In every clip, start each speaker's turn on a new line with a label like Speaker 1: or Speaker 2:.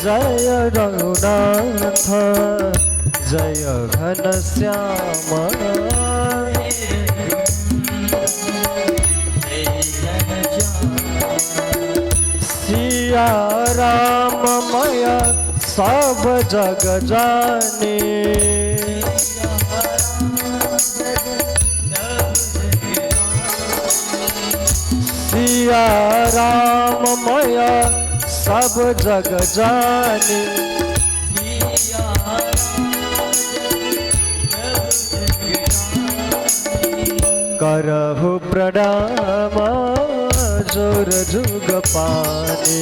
Speaker 1: जय रघुनाथ जय घनश्याम सिया राम मय सब जग जाने सिया राम मय सब जग जाने करहु प्रणाम जोर जुग पाने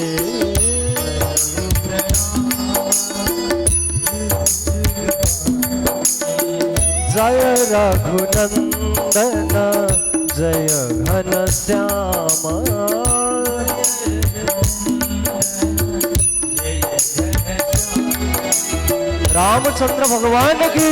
Speaker 1: जय रघुनंदन जय घनश्याम रामचंद्र भगवान की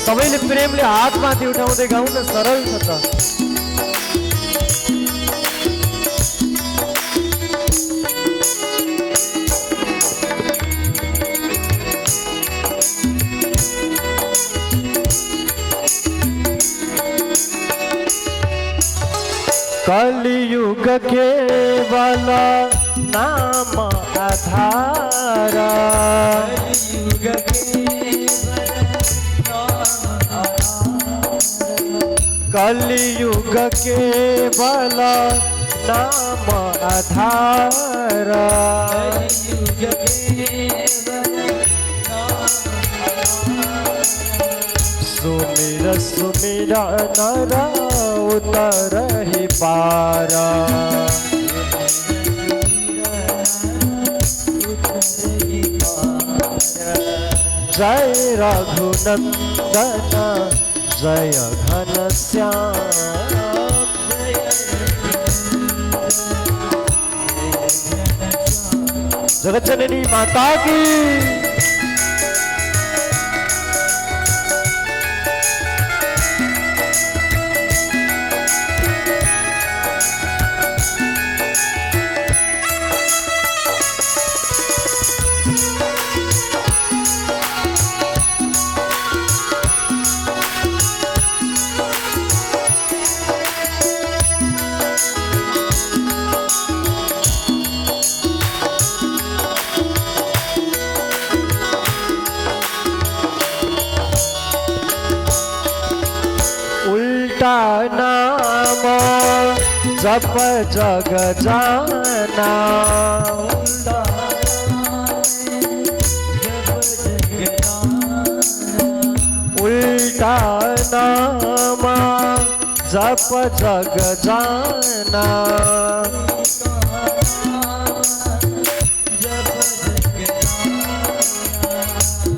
Speaker 1: सबैले प्रेमले हात माथि उठाउँदै गाउन सरल छ त कलियुग केवल नाम आधार कलियुग केवल नाम आधार सुमिर सुमिर नर उतरहि पारा जय रघुनंदन जय घनश्याम जगत जननी माता की उल्टा नाम जप जग जाना, उल्टा नाम जप जग जाना,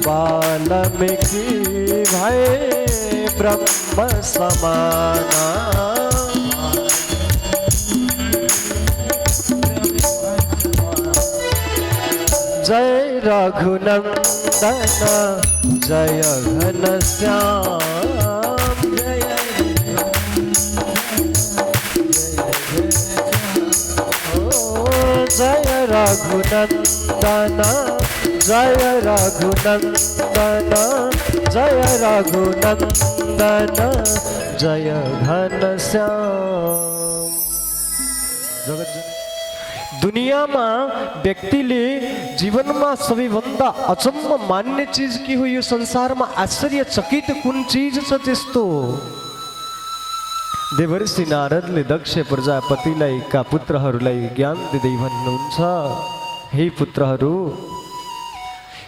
Speaker 1: वाल्मीकि भय ब्रह्म समाना, जय रघुनंदन जय घनश्याम, जय रघुनंदन जय रघुनंदन जय रघुनंदन जय घनश्याम। जगत दुनियामा व्यक्तिले जीवनमा सबैभन्दा अचम्म मान्ने चीज के हो? यो संसारमा आश्चर्यचकित कुन चीज छ त्यस्तो? देवर्षि नारदले दक्ष प्रजापतिलाई का पुत्रहरूलाई ज्ञान दिँदै भन्नुहुन्छ, हे पुत्रहरू,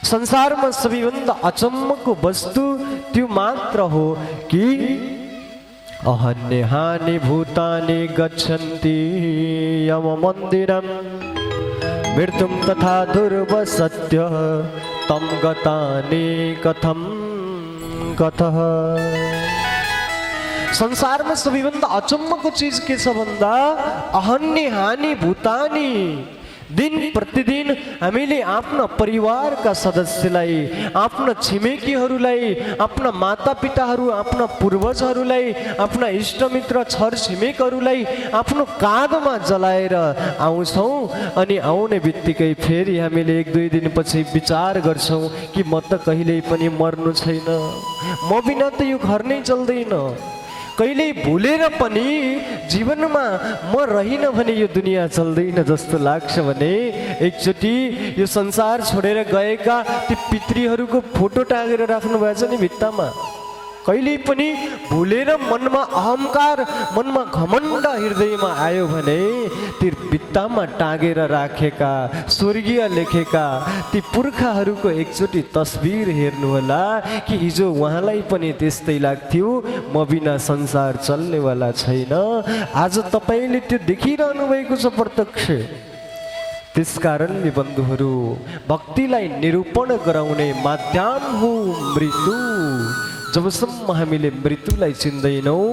Speaker 1: संसारमा सबैभन्दा अचम्मको वस्तु त्यो मात्र हो कि अहन्यानि भूतानि गच्छन्ति यम मन्दिरं मृत्युं तथा दुर्वसत्य तं गतानि कथं कथः। संसारमा सबैभन्दा अचम्मको चीज के छ भन्दा अहन्यानि भूतानि। दिन प्रतिदिन हामीले आफ्ना परिवारका सदस्यलाई, आफ्ना छिमेकीहरूलाई, आफ्ना मातापिताहरू, आफ्ना पूर्वजहरूलाई, आफ्ना इष्टमित्र छर छिमेकहरूलाई आफ्नो काँधमा जलाएर आउँछौँ अनि आउने बित्तिकै फेरि हामीले एक दुई दिनपछि विचार गर्छौँ कि म त कहिल्यै पनि मर्नु छैन, म बिना त यो घर नै चल्दैन। कहिल्यै भुलेर पनि जीवनमा म रहिन भने यो दुनियाँ चल्दैन जस्तो लाग्छ भने एकचोटि यो संसार छोडेर गएका ती पितृहरूको फोटो टाँगेर राख्नु भएछ नि भित्तामा। कहिल्यै पनि भुलेर मनमा अहङ्कार, मनमा घमण्ड हृदयमा आयो भने ती भित्तामा टाँगेर राखेका, स्वर्गीय लेखेका ती पुर्खाहरूको एकचोटि तस्बिर हेर्नुहोला कि हिजो उहाँलाई पनि त्यस्तै लाग्थ्यो, म बिना संसार चल्नेवाला छैन। आज तपाईँले त्यो देखिरहनु भएको छ प्रत्यक्ष। त्यसकारणले बन्धुहरू, भक्तिलाई निरूपण गराउने माध्यम हो मृत्यु। जबसम्म हामीले मृत्युलाई चिन्दैनौँ,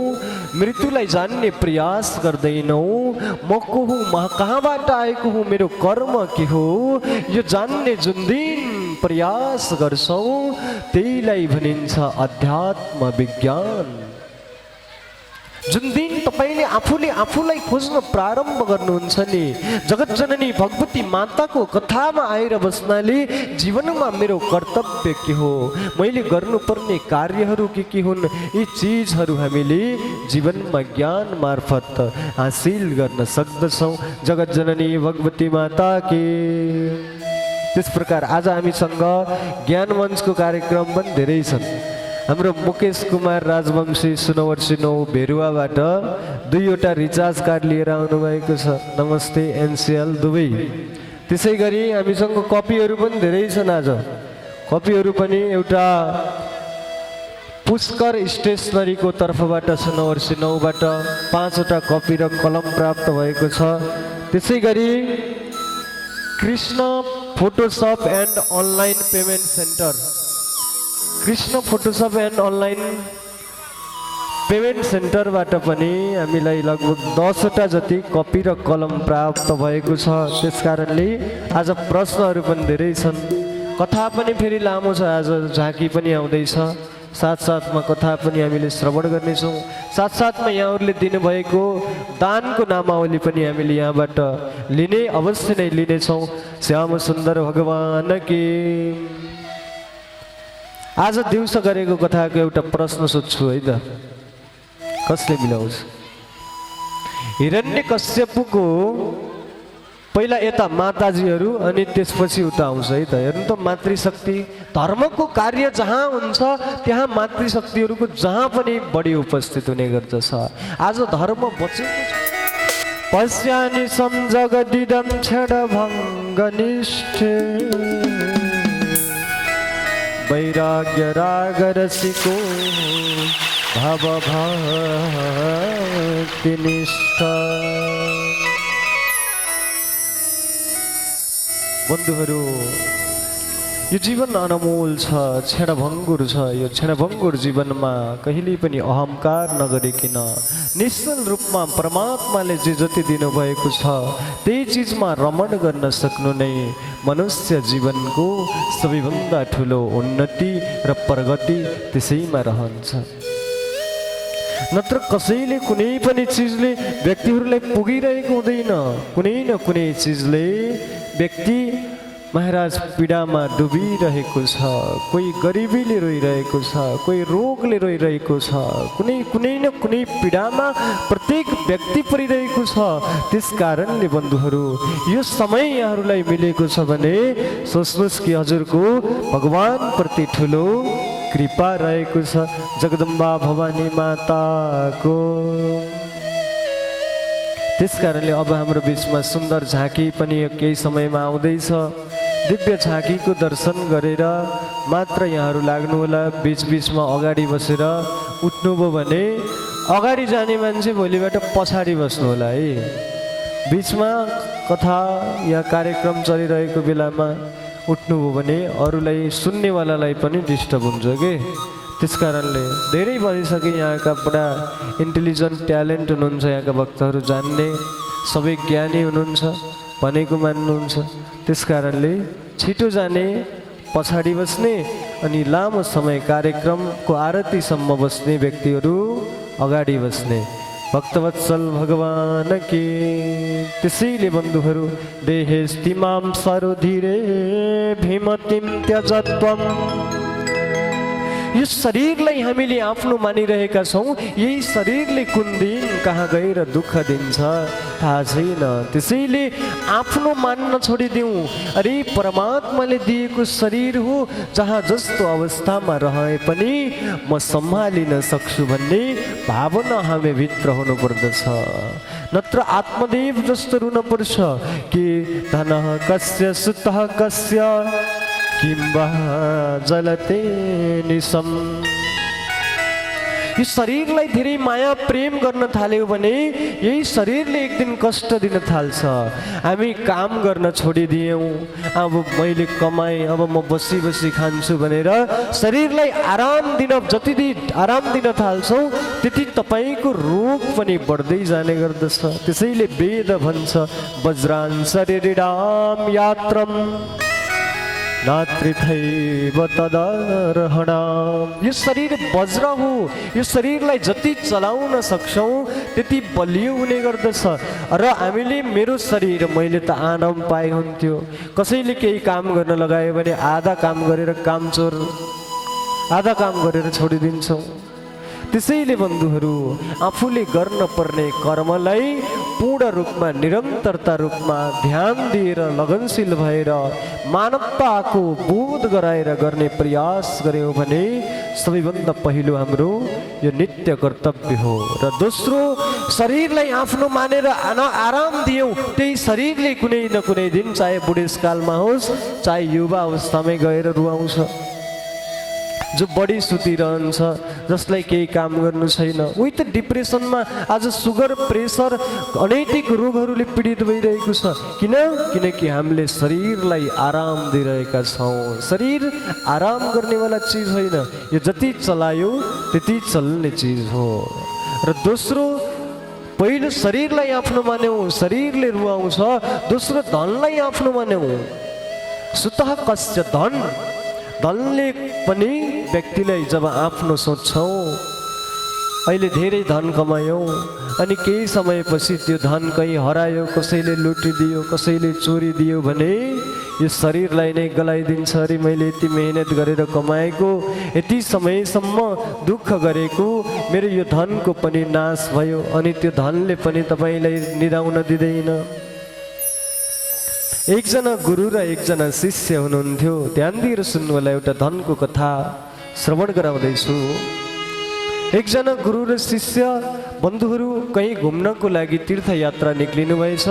Speaker 1: मृत्युलाई जान्ने प्रयास गर्दैनौँ, म को हुँ, म कहाँबाट आएको हुँ, मेरो कर्म के हो, यो जान्ने जुन दिन प्रयास गर्छौँ त्यहीलाई भनिन्छ अध्यात्म विज्ञान। जुन दिन तपाईँले आफूले आफूलाई खोज्न प्रारम्भ गर्नुहुन्छ नि, जगतजननी भगवती माताको कथामा आएर बस्नाले जीवनमा मेरो कर्तव्य के हो, मैले गर्नुपर्ने कार्यहरू के हुन्, यी चिजहरू हामीले जीवनमा ज्ञान मार्फत हासिल गर्न सक्दछौँ। जगतजननी भगवती माता के। त्यस प्रकार आज हामीसँग ज्ञान मञ्चको कार्यक्रम पनि धेरै छन्। हाम्रो मुकेश कुमार राजवंशी सुनवर्सी 9 भेरुवाबाट 2वटा रिचार्ज कार्ड लिएर आउनुभएको छ। नमस्ते एनसीएल दुबई। त्यसै गरी हामीसँग कपीहरू पनि धेरै छन्। आज कपीहरू पनि एउटा पुष्कर स्टेसनरीको तर्फबाट सुनवर्सी 9बाट 5वटा कपी र कलम प्राप्त भएको छ। त्यसै गरी Krishna photo shop and online payment centre, Krishna photo shop and online payment सेन्टरबाट पनि हामीलाई लगभग 10वटा जति कपी र कलम प्राप्त भएको छ। त्यसकारणले आज प्रश्नहरू पनि धेरै छन्। कथा पनि फेरि लामो छ। आज झाँकी पनि आउँदैछ, साथसाथमा कथा पनि हामीले श्रवण गर्नेछौँ। साथसाथमा यहाँहरूले दिनुभएको दानको नामावली पनि हामीले यहाँबाट लिने अवश्य नै लिनेछौँ। श्याम सुन्दर भगवान के। आज दिउँसो गरेको कथाको एउटा प्रश्न सोध्छु है त, कसले मिलाउँछ? हिरण्यकश्यपको पहिला यता माताजीहरू अनि त्यसपछि उता आउँछ है त। हेर्नु त मातृशक्ति धर्मको कार्य जहाँ हुन्छ त्यहाँ मातृशक्तिहरूको जहाँ पनि बढी उपस्थित हुने गर्दछ। आज धर्म बचेको छ। पश्यानि संजगदिदं क्षणभङ्गनिष्ठे वैराग्य रागरसिको भवभक्तिनिष्ठा। बन्धुहरू यो जीवन अनमोल छ, क्षणभङ्गुर छ। यो क्षणभङ्गुर जीवनमा कहिल्यै पनि अहङ्कार नगरिकन निश्चल रूपमा परमात्माले जे जति दिनुभएको छ त्यही चिजमा रमण गर्न सक्नु नै मनुष्य जीवनको सबैभन्दा ठुलो उन्नति र प्रगति त्यसैमा रहन्छ। नत्र कसैले कुनै पनि चिजले व्यक्तिहरूलाई पुगिरहेको हुँदैन। कुनै न कुनै चिजले व्यक्ति महाराज पीडामा डुबिरहेको छ, कोही गरिबीले रोइरहेको छ, कोही रोगले रोइरहेको छ, कुनै न कुनै पीडामा प्रत्येक व्यक्ति परिरहेको छ। त्यस कारणले बन्धुहरू यो समय यहाँहरूलाई मिलेको छ भने सोच्नुहोस् कि हजुरको भगवान प्रति ठुलो कृपा रहेको छ। जगदम्बा भवानी माताको। त्यस कारणले अब हाम्रो बिचमा सुन्दर झाँकी पनि केही समयमा आउँदैछ। दिव्य झाँकीको दर्शन गरेर मात्र यहाँहरू लाग्नुहोला। बिचबिचमा अगाडि बसेर उठ्नुभयो भने अगाडि जाने मान्छे भोलिबाट पछाडि बस्नु होला है। बिचमा कथा या कार्यक्रम चलिरहेको बेलामा उठ्नुभयो भने अरूलाई सुन्नेवालालाई पनि डिस्टर्ब हुन्छ के। त्यस कारणले धेरै भनिसके यहाँका बडा इन्टेलिजेन्ट ट्यालेन्ट हुनुहुन्छ, यहाँका भक्तहरू जान्ने सबै ज्ञानी हुनुहुन्छ, भनेको मान्नुहुन्छ। त्यस कारणले छिटो जाने, पछाडि बस्ने अनि लामो समय कार्यक्रमको आरतीसम्म बस्ने व्यक्तिहरू अगाडि बस्ने। भक्तवत्सल भगवान के। त्यसैले बन्धुहरू देहेस्तिमां सरोधिरे भीमतिं त्यजत्वम्। यो शरीरलाई हामीले आफ्नो मानिरहेका छौँ। यही शरीरले कुन दिन कहाँ गएर दुःख दिन्छ थाहा छैन। त्यसैले आफ्नो मान्न छोडिदिउँ। अरे परमात्माले दिएको शरीर हो, जहाँ जस्तो अवस्थामा रहे पनि म सम्हालिन सक्छु भन्ने भावना हामी भित्र हुनुपर्दछ। नत्र आत्मदेव जस्तो रुन पर्छ कि धनः कस्य सुतः कस्य किम्बा जलते निसम। यो शरीरलाई धेरै माया प्रेम गर्न थाल्यो भने यही शरीरले एक दिन कष्ट दिन थाल्छ। हामी काम गर्न छोडिदियौँ, अब मैले कमाएँ, अब म बसी बसी खान्छु भनेर शरीरलाई आराम दिन आराम दिन थाल्छौँ त्यति तपाईँको रोग पनि बढ्दै जाने गर्दछ। त्यसैले वेद भन्छ वज्रान् शरीरिणां यात्रम नात्रिथैव तदर्हणाम्। यो शरीर वज्र हो। यो शरीरलाई जति चलाउन सक्छौँ त्यति बलियो हुने गर्दछ। र हामीले मेरो शरीर मैले त आराम पाए हुन्थ्यो। कसैले केही काम गर्न लगायो भने आधा काम गरेर कामचोर, आधा काम गरेर छोडिदिन्छौँ। त्यसैले बन्धुहरू आफूले गर्न पर्ने कर्मलाई पूर्ण रूपमा निरन्तरता रूपमा ध्यान दिएर लगनशील भएर मानवताको बोध गराएर गर्ने प्रयास गर्यौँ भने सबैभन्दा पहिलो हाम्रो यो नित्य कर्तव्य हो। र दोस्रो शरीरलाई आफ्नो मानेर आराम दियौँ, त्यही शरीरले कुनै न कुनै दिन चाहे बुढेसकालमा होस् चाहे युवा अवस्थामै गएर रुवाउँछ। जो बढी सुतिरहन्छ, जसलाई केही काम गर्नु छैन, उही त डिप्रेसनमा आज सुगर प्रेसर अनैतिक रोगहरूले पीडित भइरहेको छ। किनकि हामीले शरीरलाई आराम दिइरहेका छौँ। शरीर आराम गर्नेवाला चिज होइन, यो जति चलायो त्यति चल्ने चिज हो। र दोस्रो पहिलो शरीरलाई आफ्नो मान्यौँ, शरीरले रुवाउँछ। दोस्रो धनलाई आफ्नो मान्यौँ। सुतः कस्य धन, धनले पनि व्यक्तिलाई जब आफ्नो सोच्छौँ, अहिले धेरै धन कमायौँ अनि केही समयपछि त्यो धन कहीँ हरायो, कसैले लुटिदियो, कसैले चोरिदियो भने यो शरीरलाई नै गलाइदिन्छ। अरे मैले यति मेहनत गरेर कमाएको, यति समयसम्म दुःख गरेको, मेरो यो धनको पनि नाश भयो अनि त्यो धनले पनि तपाईँलाई निदाउन दिँदैन। एकजना गुरु र एकजना शिष्य हुनुहुन्थ्यो। ध्यान दिएर सुन्नु होला, एउटा धनको कथा श्रवण गराउँदैछु। एकजना गुरु र शिष्य बन्धुहरू कहीँ घुम्नको लागि तीर्थयात्रा निक्लिनु भएछ।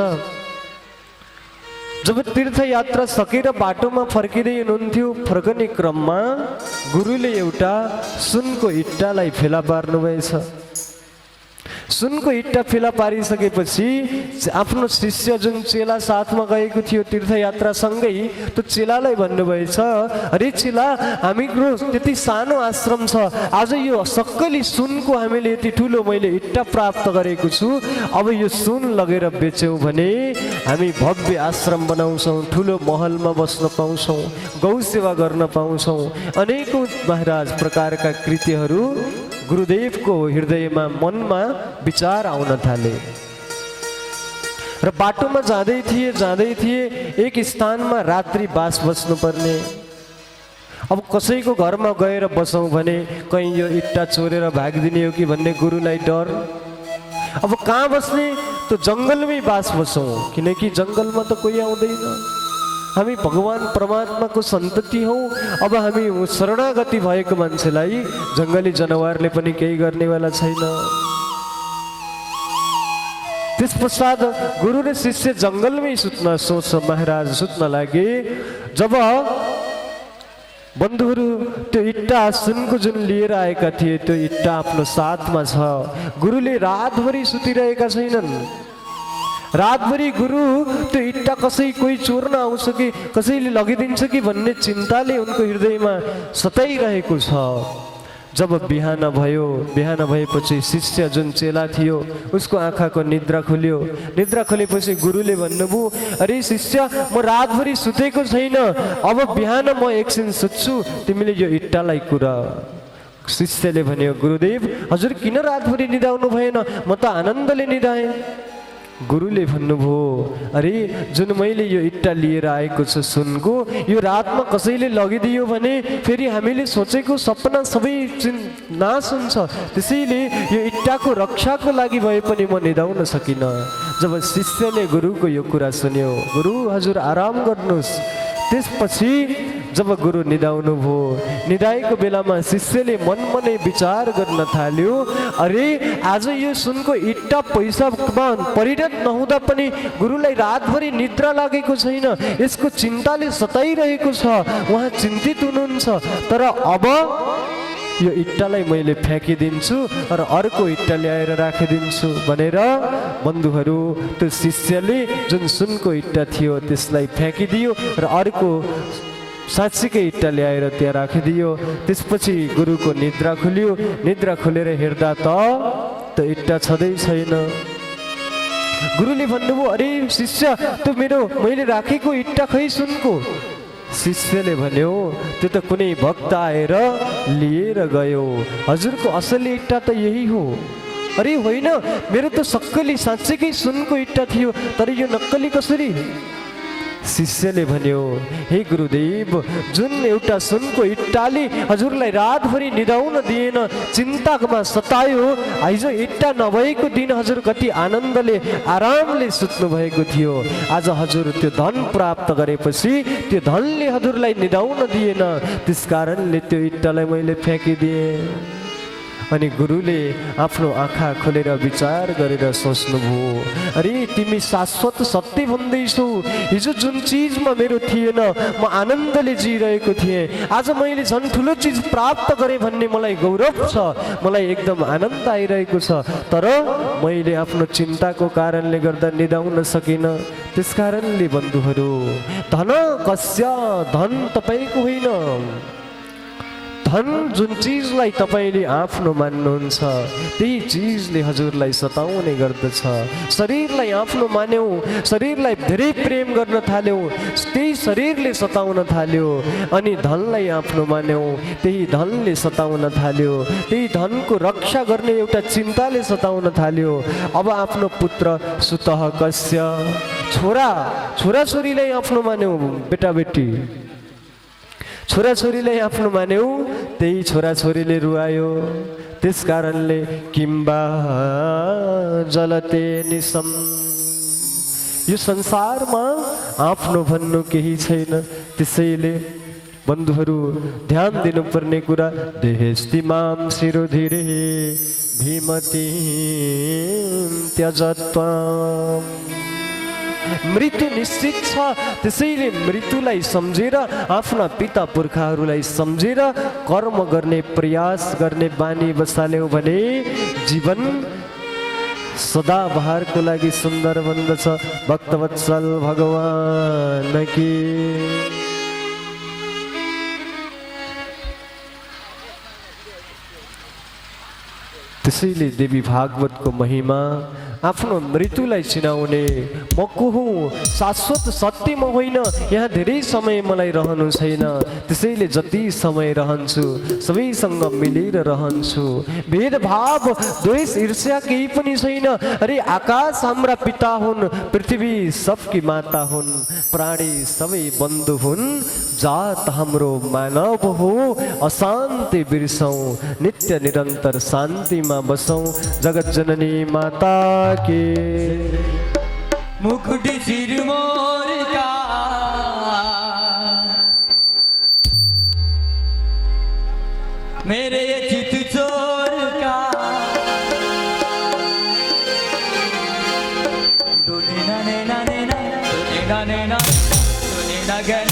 Speaker 1: जब तीर्थयात्रा सकेर बाटोमा फर्किँदै हुनुहुन्थ्यो, फर्कने क्रममा गुरुले एउटा सुनको इट्टालाई फेला पार्नुभएछ। सुनको इट्टा फेला पारिसकेपछि आफ्नो शिष्य जुन चेला साथमा गएको थियो तीर्थयात्रासँगै, त्यो चेलालाई भन्नुभएछ, अरे चेला, हाम्रो त्यति सानो आश्रम छ, आज यो सक्कली सुनको हामीले यति ठुलो मैले इट्टा प्राप्त गरेको छु, अब यो सुन लगेर बेच्यौँ भने हामी भव्य आश्रम बनाउँछौँ, ठुलो महलमा बस्न पाउँछौँ, गौ सेवा गर्न पाउँछौँ। अनेकौँ महाराज प्रकारका कृतिहरू गुरुदेवको हृदयमा मनमा विचार आउन थाले। र बाटोमा जाँदै थिए एक स्थानमा रात्रि बास बस्नुपर्ने। अब कसैको घरमा गएर बसौँ भने कहीँ यो इट्टा चोरेर भागिदिने हो कि भन्ने गुरुलाई डर। अब कहाँ बस्ने, त जङ्गलमै बास बसौँ, किनकि जङ्गलमा त कोही आउँदैन, हामी भगवान परमात्माको सन्तति हौ। अब हामी शरणागति भएको मान्छेलाई जङ्गली जनावरले पनि केही गर्नेवाला छैन। त्यस पश्चात गुरु र शिष्य जङ्गलमै सुत्न महाराज सुत्न लागे। जब बन्धुहरू त्यो इट्टा सुनको जुन लिएर आएका थिए त्यो इट्टा आफ्नो साथमा छ, गुरुले रातभरि सुतिरहेका छैनन्। रातभरि गुरु त्यो इट्टा कोही चोर्न आउँछ कि कसैले लगिदिन्छ कि भन्ने चिन्ताले उनको हृदयमा सताइरहेको छ। जब बिहान भयो, बिहान भएपछि शिष्य जुन चेला थियो उसको आँखाको निद्रा खुल्यो। निद्रा खोलेपछि गुरुले भन्नुभयो, अरे शिष्य, म रातभरि सुतेको छैन, अब बिहान म एकछिन सुत्छु, तिमीले यो इट्टालाई कुरा। शिष्यले भन्यो, गुरुदेव हजुर किन रातभरि निदाउनु भएन, म त आनन्दले निदाएँ। गुरुले भन्नुभयो, अरे जुन मैले यो इट्टा लिएर आएको छु सुनको, यो रातमा कसैले लगिदियो भने फेरि हामीले सोचेको सपना सबै नाश हुन्छ, त्यसैले यो इट्टाको रक्षाको लागि भए पनि म निदाउन सकिनँ। जब शिष्यले गुरुको यो कुरा सुन्यो, गुरु हजुर आराम गर्नुहोस्। त्यसपछि जब गुरु निदाउनु भयो, निदाएको बेलामा शिष्यले मनमा नै विचार गर्न थाल्यो, अरे आज यो सुनको इट्टा पैसामा परिणत नहुँदा पनि गुरुलाई रातभरि निद्रा लागेको छैन, यसको चिन्ताले सताइरहेको छ, उहाँ चिन्तित हुनुहुन्छ। तर अब यो इट्टालाई मैले फ्याँकिदिन्छु र अर्को इट्टा ल्याएर राखिदिन्छु भनेर बन्धुहरू त्यो शिष्यले जुन सुनको इट्टा थियो त्यसलाई फ्याँकिदियो र अर्को साँच्चीकै इट्टा ल्याएर त्यहाँ राखिदियो। त्यसपछि गुरुको निद्रा खुल्यो। निद्रा खोलेर हेर्दा त त्यो इट्टा छँदै छैन। गुरुले भन्नुभयो, अरे शिष्य, त्यो मैले राखेको इट्टा खै सुनको। शिष्यले भन्यो, त्यो त कुनै भक्त आएर लिएर गयो, हजुरको असली इट्टा त यही हो। अरे होइन, मेरो त सक्कली साँच्चैकै सुनको इट्टा थियो, तर यो नक्कली कसरी? शिष्यले भन्यो, हे गुरुदेव, जुन एउटा सुनको इट्टाले हजुरलाई रातभरि निदाउन दिएन, चिन्तामा सतायो, हिजो इट्टा नभएको दिन हजुर कति आनन्दले आरामले सुत्नु भएको थियो, आज हजुर त्यो धन प्राप्त गरेपछि त्यो धनले हजुरलाई निदाउन दिएन, त्यसकारणले त्यो इट्टालाई मैले फ्याँकिदिएँ। अनि गुरुले आफ्नो आँखा खोलेर विचार गरेर सोच्नुभयो, अरे तिमी शाश्वत सत्य भन्दैछौ, हिजो जुन चिजमा मेरो थिएन म आनन्दले जिरहेको थिएँ, आज मैले झन् ठुलो चिज प्राप्त गरेँ भन्ने मलाई गौरव छ, मलाई एकदम आनन्द आइरहेको छ, तर मैले आफ्नो चिन्ताको कारणले गर्दा निदाउन सकिनँ। त्यसकारणले बन्धुहरू, धन कस्य, धन तपाईँको होइन, धन जुन चिजलाई तपाईँले आफ्नो मान्नुहुन्छ त्यही चिजले हजुरलाई सताउने गर्दछ। शरीरलाई आफ्नो मान्यौ, शरीरलाई धेरै प्रेम गर्न थाल्यौँ, त्यही शरीरले सताउन थाल्यो, अनि धनलाई आफ्नो मान्यौ, त्यही धनले सताउन थाल्यो, त्यही धनको रक्षा गर्ने एउटा चिन्ताले सताउन थाल्यो। अब आफ्नो पुत्र सुतः कस्य, छोराछोरीलाई आफ्नो मान्यौ, बेटाबेटी छोराछोरीलाई आफ्नो मान्यौ, त्यही छोराछोरीले रुवायो। त्यसकारणले किम्बा जलते निसम, यो संसारमा आफ्नो भन्नु केही छैन। त्यसैले बन्धुहरू ध्यान दिनुपर्ने कुरा देहेस्तिमाम शिरोधिरे भीमति त्यजत्वम्। मृत्यु निश्चित छ, त्यसैले मृत्युलाई सम्झेर आफ्ना पिता पुर्खाहरूलाई सम्झेर कर्म गर्ने प्रयास गर्ने बानी बसाल्यौँ भने जीवन सदाबहारको लागि सुन्दर बन्दछ। भक्तवत्सल भगवान की। त्यसैले देवी भागवतको महिमा आफ्नो मृत्युलाई चिनाउने, म को हुँ, शाश्वत सत्य म होइन, यहाँ धेरै समय मलाई रहनु छैन, त्यसैले जति समय रहन्छु सबैसँग मिलेर रहन्छु। भेदभाव द्वेष ईर्ष्या केही पनि छैन। अरे आकाश हाम्रा पिता हुन्, पृथ्वी सबकी माता हुन्, प्राणी सबै बन्धु हुन्, जात हाम्रो मानव हो। अशान्ति बिर्सौँ, नित्य निरन्तर शान्तिमा बसौँ। जगत जननी माता के।
Speaker 2: मुकुट सिर मोर का मेरे ये चित चोर का दुने ना ने ना ने ना दुने ना ने ना दुने ना गन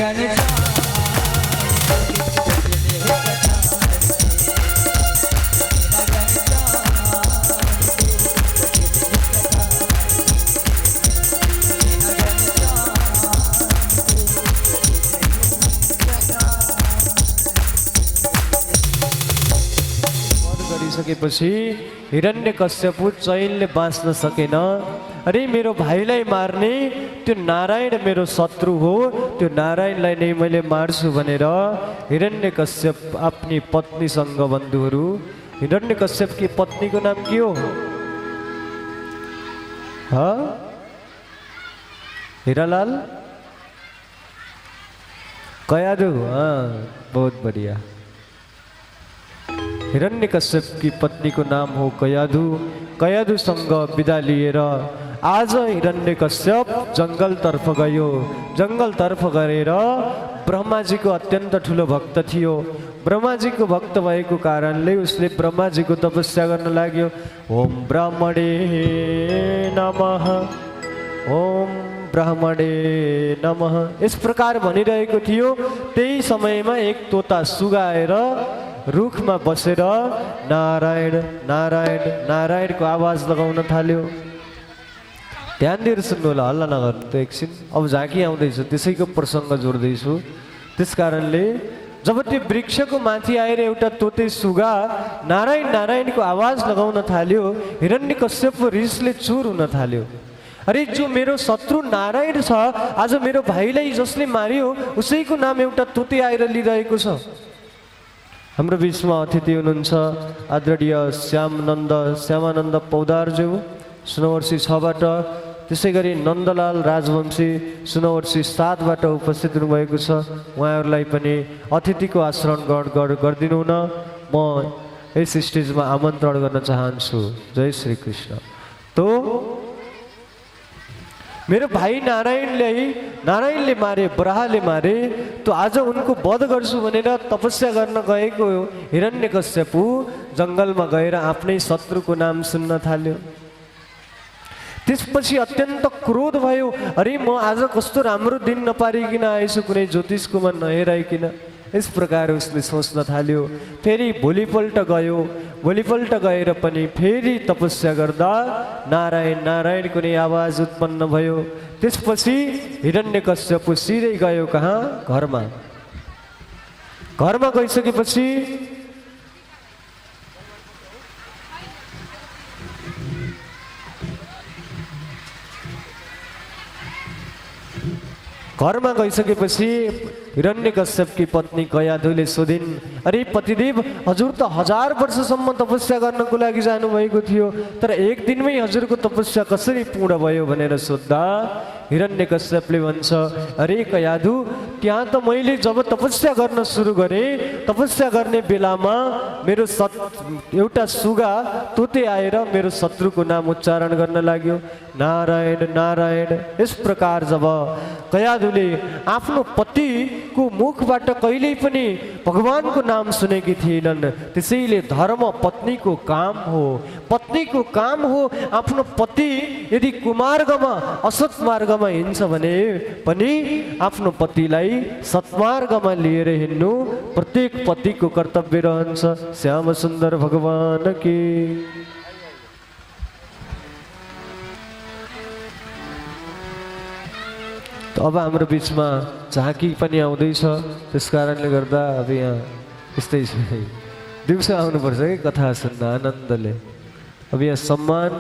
Speaker 2: ज्ञान
Speaker 1: गरिसकेपछि हिरण्यकश्यपु चैनले बाँच्न सकेन। अरे मेरो भाइलाई मार्ने त्यो नारायण मेरो शत्रु हो, त्यो नारायणलाई नै मैले मार्छु भनेर हिरण्यकश्यप आफ्नी पत्नीसँग बन्धुहरू, हिरण्यकश्यपकी पत्नीको नाम के हो? हिरालाल कयादु? बहुत बढ़िया। हिरण्यकश्यप की पत्नी को नाम हो कयादु। कयादुसँग विदा लिएर आज हिरण्यकश्यप जङ्गलतर्फ गयो। जङ्गलतर्फ गएर ब्रह्माजीको अत्यन्त ठुलो भक्त थियो। ब्रह्माजीको भक्त भएको कारणले उसले ब्रह्माजीको तपस्या गर्न लाग्यो। ओम ब्राह्मणे नमः, ओम ब्राह्मणे नमः, यस प्रकार भनिरहेको थियो। त्यही समयमा एक तोता सुगा आएर रुखमा बसेर नारायण नारायण नारायणको आवाज लगाउन थाल्यो। ध्यान दिएर सुन्नु होला, हल्ला नगर्नु त एकछिन। अब झाँकी आउँदैछ त्यसैको प्रसङ्ग जोड्दैछु। त्यस कारणले जब त्यो वृक्षको माथि आएर एउटा तोते सुगा नारायण नारायणको आवाज लगाउन थाल्यो, हिरण्यकश्यपको रिसले चुर हुन थाल्यो। अरे जो मेरो शत्रु नारायण छ, आज मेरो भाइलाई जसले मार्यो उसैको नाम एउटा तोते आएर लिइरहेको छ। हाम्रो बिचमा अतिथि हुनुहुन्छ आदरणीय श्यामानन्द पौदारज्यू सुनवर्सी 6बाट, त्यसै गरी नन्दलाल राजवंशी सुनवर्सी 7बाट उपस्थित हुनुभएको छ। उहाँहरूलाई पनि अतिथिको आचरण गरिदिनु हुन म यस स्टेजमा आमन्त्रण गर्न चाहन्छु। जय श्री कृष्ण। तो मेरो भाइ नारायणले मारे, बराहले मारे, तो आज उनको वध गर्छु भनेर तपस्या गर्न गएको हिरण्यकश्यपु जङ्गलमा गएर आफ्नै शत्रुको नाम सुन्न थाल्यो। त्यसपछि अत्यन्त क्रोध भयो। अरे म आज कस्तो राम्रो दिन नपारिकन आएछु, कुनै ज्योतिषकोमा नहेराइकन। यस प्रकार उसले सोच्न थाल्यो। फेरि भोलिपल्ट गएर पनि फेरि तपस्या गर्दा नारायण नारायण कुनै आवाज उत्पन्न भयो। त्यसपछि हिरण्यकश्यपु सिधै गयो कहाँ? घरमा गइसकेपछि हिरण्यकश्यपकी पत्नी कयाधुले सोधिन्, अरे पतिदेव, हजुर त 1000 वर्षसम्म तपस्या गर्नको लागि जानुभएको थियो, तर एक दिनमै हजुरको तपस्या कसरी पूर्ण भयो भनेर सोद्धा हिरण्यकश्यपले भन्छ, अरे कयाधु, त्यहाँ त मैले जब तपस्या गर्न सुरु गरेँ, तपस्या गर्ने बेलामा मेरो एउटा सुगा तोते आएर मेरो शत्रुको नाम उच्चारण गर्न लाग्यो, नारायण नारायण। यस प्रकार जब कयाधुले आफ्नो पतिको मुखबाट कहिल्यै पनि भगवानको नाम सुनेकी थिएनन्, त्यसैले धर्म पत्नीको काम हो। पत्नीको काम हो आफ्नो पति यदि कुमार्गमा असत मार्गमा हिँड्छ भने पनि आफ्नो पतिलाई सत्मार्गमा लिएर हिँड्नु प्रत्येक पतिको कर्तव्य रहन्छ। श्याम सुन्दर भगवान की। अब हाम्रो बिचमा झाँकी पनि आउँदैछ, त्यस कारणले गर्दा अब यहाँ यस्तै छ, दिउँसो आउनुपर्छ कि कथा सुन्न आनन्दले। अब यहाँ सम्मान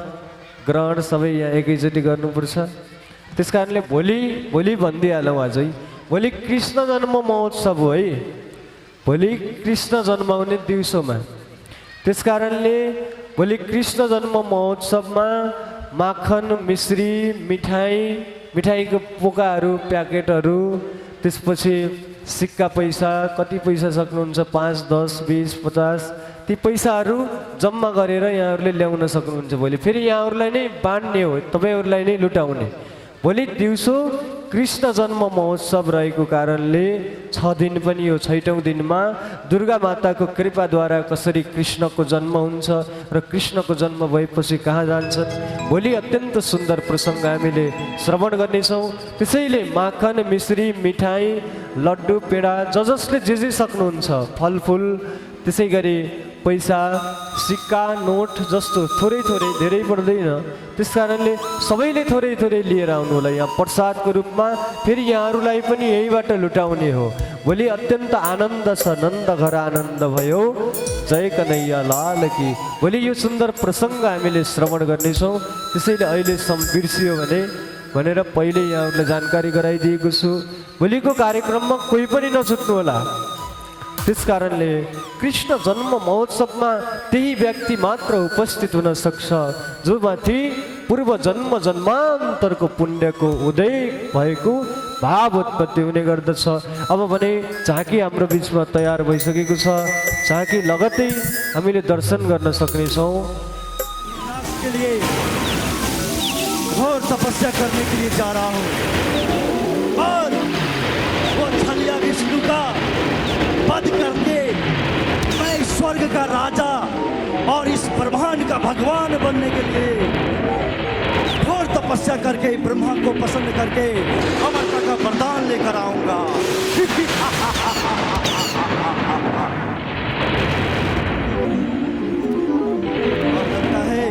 Speaker 1: ग्रहण सबै यहाँ एकैचोटि गर्नुपर्छ। त्यस कारणले भोलि भनिदिइहालौँ, आजै भोलि कृष्ण जन्म महोत्सव हो है, भोलि कृष्ण जन्माउने दिउँसोमा। त्यस कारणले भोलि कृष्ण जन्म महोत्सवमा माखन, मिश्री, मिठाईको पोकाहरू, प्याकेटहरू, त्यसपछि सिक्का पैसा, कति पैसा सक्नुहुन्छ, 5, 10, 20, 50, ती पैसाहरू जम्मा गरेर यहाँहरूले ल्याउन सक्नुहुन्छ। भोलि फेरि यहाँहरूलाई नै बाँड्ने हो, तपाईँहरूलाई नै लुटाउने। भोलि दिउँसो कृष्ण जन्म महोत्सव रहेको कारणले 6 दिन पनि यो 6औं दिनमा दुर्गा माताको कृपाद्वारा कसरी कृष्णको जन्म हुन्छ र कृष्णको जन्म भएपछि कहाँ जान्छन् भोलि अत्यन्त सुन्दर प्रसङ्ग हामीले श्रवण गर्नेछौँ। त्यसैले माखन, मिश्री, मिठाई, लड्डु, पेडा जसले जे सक्नुहुन्छ, फलफुल, त्यसै गरी पैसा, सिक्का, नोट जस्तो थोरै थोरै, धेरै पर्दैन। त्यस कारणले सबैले थोरै थोरै लिएर आउनु होला यहाँ प्रसादको रूपमा। फेरि यहाँहरूलाई पनि यहीबाट लुटाउने हो। भोलि अत्यन्त आनन्द छ, नन्द घर आनन्द भयो, जय कन्हैया लाल की। भोलि यो सुन्दर प्रसङ्ग हामीले श्रवण गर्नेछौँ। त्यसैले अहिलेसम्म बिर्सियो भनेर पहिले यहाँहरूलाई जानकारी गराइदिएको छु। भोलिको कार्यक्रममा कोही पनि नछुट्नु होला। त्यस कारणले कृष्ण जन्म महोत्सवमा त्यही व्यक्ति मात्र उपस्थित हुन सक्छ जो माथि पूर्व जन्म जन्मान्तरको पुण्यको उदय भएको भाव उत्पत्ति हुने गर्दछ। अब भने झाँकी हाम्रो बिचमा तयार भइसकेको छ। झाँकी लगत्तै हामीले दर्शन गर्न सक्नेछौँ।
Speaker 3: के लिए घोर तपस्या करने के लिए जा रहा हूँ और वो छलिया विष्णु का वध करके मैं स्वर्ग का राजा और इस ब्रह्मांड का भगवान बनने के लिए घोर तपस्या करके ब्रह्मा को पसंद करके अमरता का वरदान लेकर आऊंगा। लगता है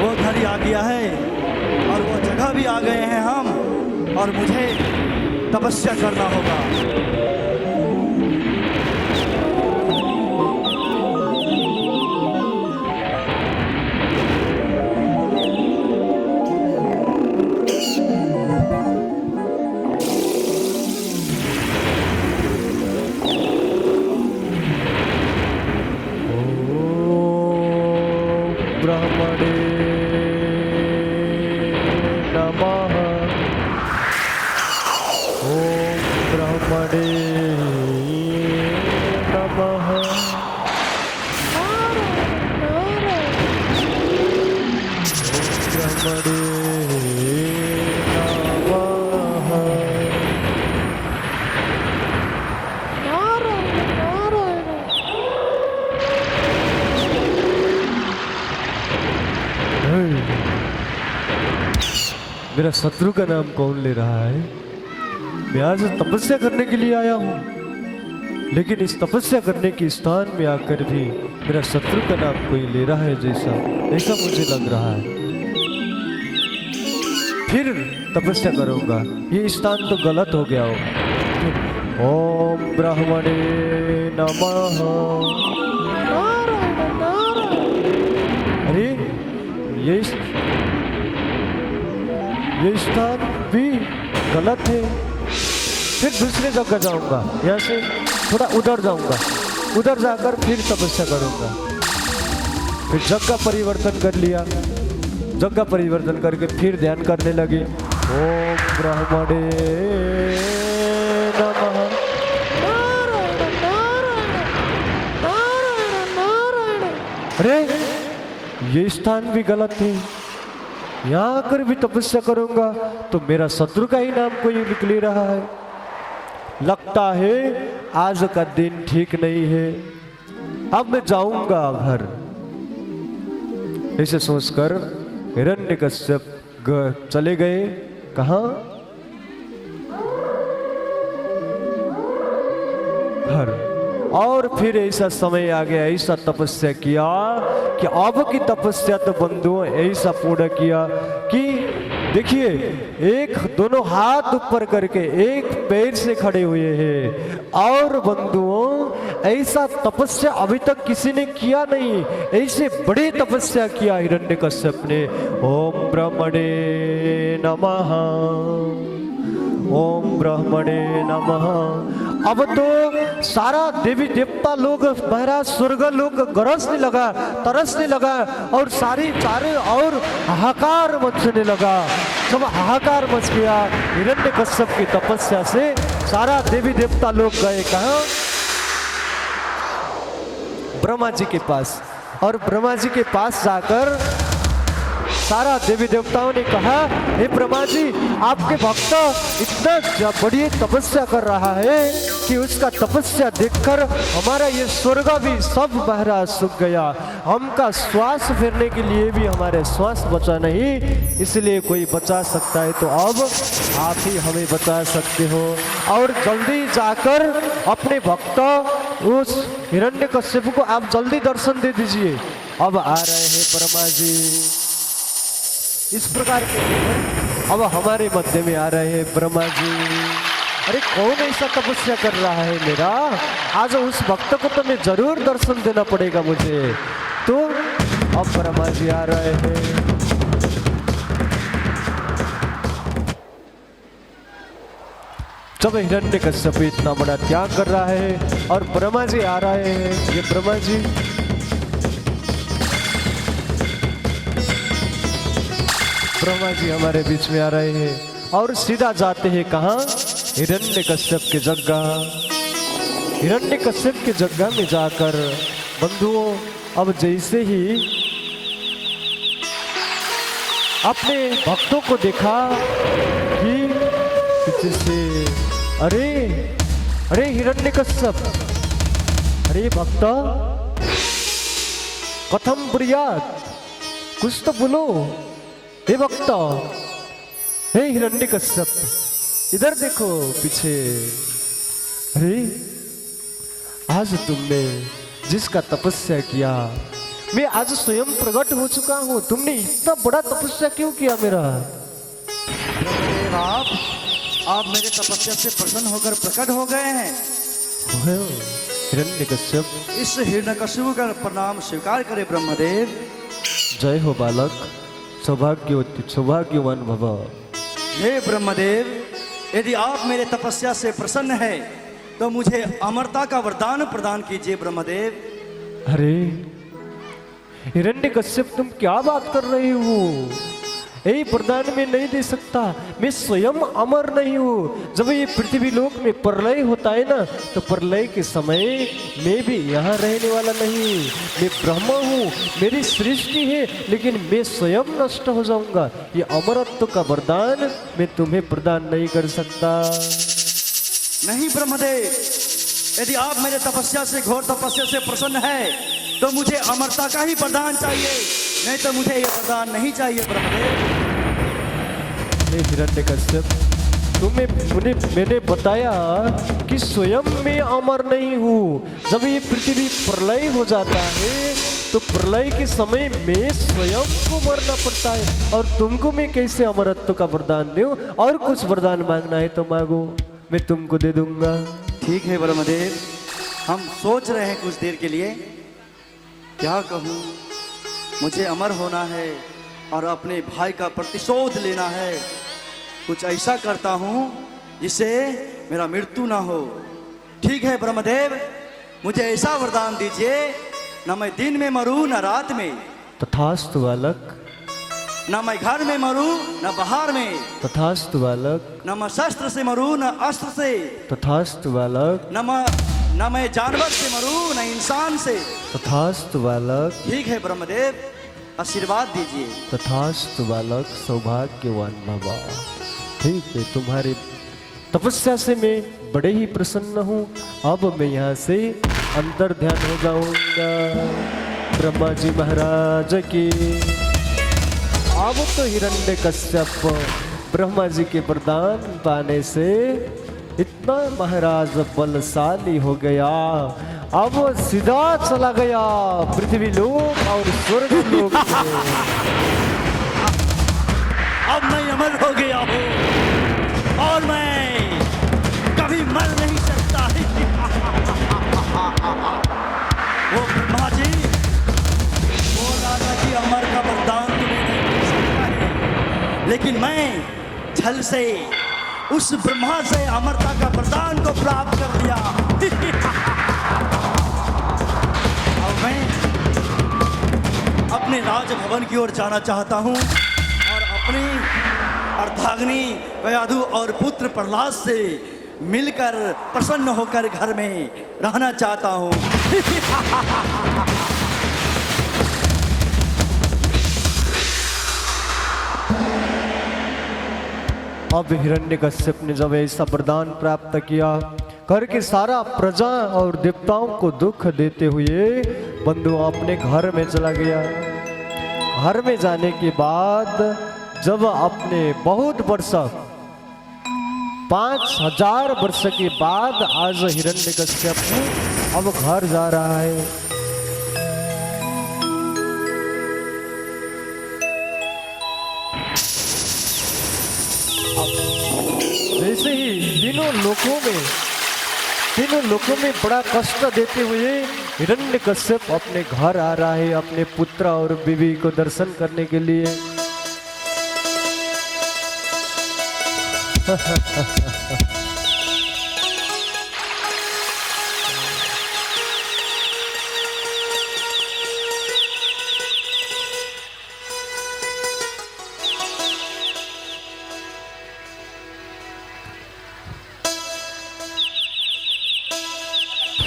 Speaker 3: वो घड़ी आ गया है और वो जगह भी आ गए हैं हम, और मुझे तपस्या करना होगा।
Speaker 1: ब्रह्मणे नमः। ओम ब्रह्मणे नमः। ब्रह्मणे मेरा शत्रु का नाम कौन ले रहा है? मैं आज तपस्या करने के लिए आया हूँ, लेकिन इस तपस्या करने के स्थान में आकर भी मेरा शत्रु का नाम कोई ले रहा है ऐसा मुझे लग रहा है। फिर तपस्या करूंगा। ये स्थान तो गलत हो गया हो। ओम ब्रह्मणे नमः। अरे ये स्थान भी गलत है। फिर दूसरे जगह जाऊंगा। यहाँ से थोड़ा उधर जाऊंगा, उधर जाकर फिर तपस्या करूंगा। फिर जगह परिवर्तन कर लिया। जगह परिवर्तन करके फिर ध्यान करने लगे। ओम ब्रह्मणे नमः। अरे ये स्थान भी गलत है। यहाँ आकर भी तपस्या करूंगा तो मेरा शत्रु का ही नाम कोई निकल रहा है। लगता है आज का दिन ठीक नहीं है। अब मैं जाऊंगा घर। ऐसे सोचकर हिरण्यकश्यप चले गए। कहाँ? घर। और फिर ऐसा समय आ गया, ऐसा तपस्या किया कि अब की तपस्या तो बंधुओं ऐसा पूर्ण किया कि देखिए, एक दोनों हाथ ऊपर करके एक पैर से खड़े हुए हैं। और बंधुओं ऐसा तपस्या अभी तक किसी ने किया नहीं। ऐसे बड़ी तपस्या किया हिरण्यकश्यप ने। ओम ब्रह्मणे नमः। ओम ब्रह्मणे नमः। अब तो सारा देवी देवता लोग, महाराज स्वर्ग लोग गरजने लगा, तरसने लगा और सारी चारों और हाहाकार मचने लगा। जब हाहाकार मच गया हिरण्यकश्यप की तपस्या से, सारा देवी देवता लोग गए कहाँ? ब्रह्मा जी के पास। और ब्रह्मा जी के पास जाकर सारा देवी देवताओं ने कहा, हे ब्रह्मा जी, आपके भक्त इतना बड़ी तपस्या कर रहा है कि उसका तपस्या देखकर हमारा ये स्वर्ग भी सब महाराज सूख गया। हमका श्वास फेरने के लिए भी हमारे श्वास बचा नहीं, इसलिए कोई बचा सकता है तो अब आप ही हमें बचा सकते हो। और जल्दी जाकर अपने भक्त उस हिरण्यकश्यप को आप जल्दी दर्शन दे दीजिए। अब आ रहे हैं ब्रह्मा जी। इस प्रकार के अब हमारे मध्य में आ रहे हैं ब्रह्मा जी। अरे कौन ऐसा तपस्या कर रहा है मेरा? आज उस भक्त को तो मैं जरूर दर्शन देना पड़ेगा मुझे। तो अब ब्रह्मा जी आ रहे हैं। जब हिरण्यकश्यप इतना बड़ा त्याग कर रहा है और ब्रह्मा जी आ रहे हैं, ये ब्रह्मा जी हमारे बीच में आ रहे हैं और सीधा जाते हैं कहाँ? हिरण्यकश्यप के जगह। हिरण्यकश्यप के जगह में जाकर बंधुओं, अब जैसे ही अपने भक्तों को देखा कि पीछे से अरे अरे हिरण्यकश्यप, अरे भक्त कथम ब्रूयात्, कुछ तो बोलो। हे भक्त, हे हिरण्यकश्यप, इधर देखो पीछे। अरे आज तुमने जिसका तपस्या किया, मैं आज स्वयं प्रकट हो चुका हूं। तुमने इतना बड़ा तपस्या क्यों किया मेरा?
Speaker 3: आप मेरे तपस्या से प्रसन्न होकर प्रकट हो गए हैं।
Speaker 1: हिरण्यकश्यप,
Speaker 3: इस हिरण्यकश्यप का प्रणाम स्वीकार करे ब्रह्मदेव।
Speaker 1: जय हो बालक, सौभाग्यवान भव।
Speaker 3: हे ब्रह्मदेव, यदि आप मेरे तपस्या से प्रसन्न है तो मुझे अमरता का वरदान प्रदान कीजिए ब्रह्मदेव।
Speaker 1: अरे हिरण्यकश्यप, तुम क्या बात कर रहे हो? यही वरदान में नहीं दे सकता, मैं स्वयं अमर नहीं हूँ। जब ये पृथ्वी लोक में प्रलय होता है ना, तो प्रलय के समय मैं भी यहाँ रहने वाला नहीं। मैं ब्रह्म हूँ, मेरी सृष्टि है, लेकिन मैं स्वयं नष्ट हो जाऊंगा। ये अमरत्व का वरदान मैं तुम्हें प्रदान नहीं कर सकता।
Speaker 3: नहीं ब्रह्मदेव, यदि आप मेरे तपस्या से, घोर तपस्या से प्रसन्न है तो मुझे अमरता का ही वरदान चाहिए, नहीं तो मुझे ये वरदान नहीं चाहिए ब्रह्मदेव।
Speaker 1: हिरण्यकश्यप, मैंने बताया कि स्वयं मैं अमर नहीं हूँ। जब ये पृथ्वी प्रलय हो जाता है तो प्रलय के समय में स्वयं को मरना पड़ता है, और तुमको मैं कैसे अमरत्व का वरदान दूं? और कुछ वरदान मांगना है तो मांगो, मैं तुमको दे दूंगा।
Speaker 3: ठीक है ब्रह्मदेव, हम सोच रहे हैं कुछ देर के लिए, क्या कहूँ। मुझे अमर होना है और अपने भाई का प्रतिशोध लेना है। कुछ ऐसा करता हूँ जिससे मेरा मृत्यु ना हो। ठीक है ब्रह्मदेव, मुझे ऐसा वरदान दीजिए, न मैं दिन में मरूं न रात में।
Speaker 1: तथास्तु बालक।
Speaker 3: न मैं घर में मरूं न बाहर में।
Speaker 1: तथास्तु बालक।
Speaker 3: न मैं शस्त्र से मरूं न अस्त्र से।
Speaker 1: तथास्तु बालक।
Speaker 3: न मैं जानवर से मरूं न इंसान से।
Speaker 1: तथास्तु बालक।
Speaker 3: ठीक है ब्रह्मदेव, आशीर्वाद दीजिए।
Speaker 1: तथास्तु बालक, सौभाग्यवान भव। ठीक है, तुम्हारे तपस्या से मैं बड़े ही प्रसन्न हूँ। अब मैं यहाँ से अंतर ध्यान हो जाऊंगा। ब्रह्मा जी महाराज की। अब तो हिरण्यकश्यप ब्रह्मा जी के वरदान पाने से इतना महाराज बलशाली हो गया, अब सीधा चला गया पृथ्वी लोक और स्वर्ग लोक में।
Speaker 3: अब मैं अमर हो गया हूँ और मैं कभी मर नहीं सकता। वो ब्रह्मा जी बोला था कि अमर का वरदान तुम्हें नहीं मिल सकता है, लेकिन मैं छल से उस ब्रह्मा से अमरता का वरदान को प्राप्त कर लिया। अब मैं अपने राजभवन की ओर जाना चाहता हूँ और अपनी अर्धांगिनी कयाधु और पुत्र प्रहलाद से मिलकर प्रसन्न होकर घर में रहना चाहता हूँ।
Speaker 1: अब हिरण्यकश्यप ने जब ऐसा वरदान प्राप्त किया घर के सारा प्रजा और देवताओं को दुख देते हुए बंधु अपने घर में चला गया। घर में जाने के बाद जब अपने बहुत वर्ष 5000 वर्ष के बाद आज हिरण्यकश्यप अब घर जा रहा है। जैसे ही तीनों लोकों में बड़ा कष्ट देते हुए हिरण्यकश्यप अपने घर आ रहा है अपने पुत्र और बीवी को दर्शन करने के लिए।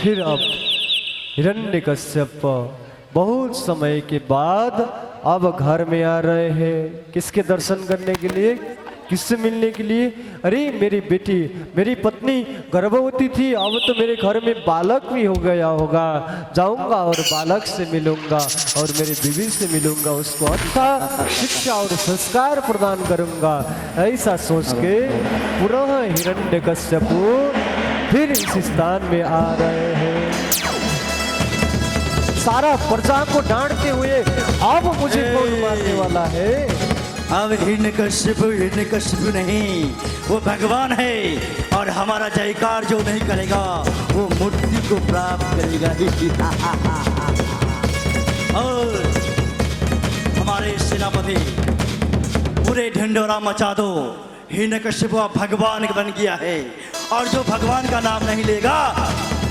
Speaker 1: फिर अब हिरण्यकश्यप बहुत समय के बाद अब घर में आ रहे हैं। किसके दर्शन करने के लिए, किससे मिलने के लिए? अरे मेरी बेटी, मेरी पत्नी गर्भवती थी, अब तो मेरे घर में बालक भी हो गया होगा। जाऊंगा और बालक से मिलूंगा और मेरी बीवी से मिलूंगा, उसको अच्छा शिक्षा और संस्कार प्रदान करूंगा। ऐसा सोच के पुनः हिरण्यकश्यप फिर इस स्थान में आ रहे हैं। सारा प्रजा को डांटते हुए अब मुझे कौन मारने वाला है?
Speaker 3: अब हिरण्यकश्यप नहीं, वो भगवान है और हमारा जयकार जो नहीं करेगा वो मुक्ति को प्राप्त करेगा। और हमारे सेनापति पूरे ढिंडोरा मचा दो, हिरण्यकश्यप भगवान बन गया है और जो भगवान का नाम नहीं लेगा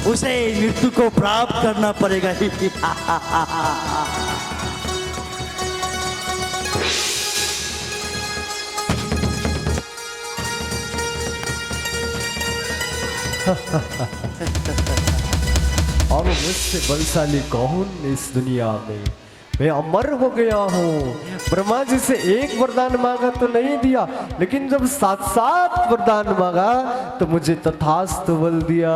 Speaker 3: उसे मृत्यु को प्राप्त करना पड़ेगा।
Speaker 1: अब मुझसे बलशाली कौन इस दुनिया में? मैं अमर हो गया हूँ। ब्रह्मा जी से एक वरदान मांगा तो नहीं दिया, लेकिन जब 7 वरदान मांगा तो मुझे तथास्तु बल दिया।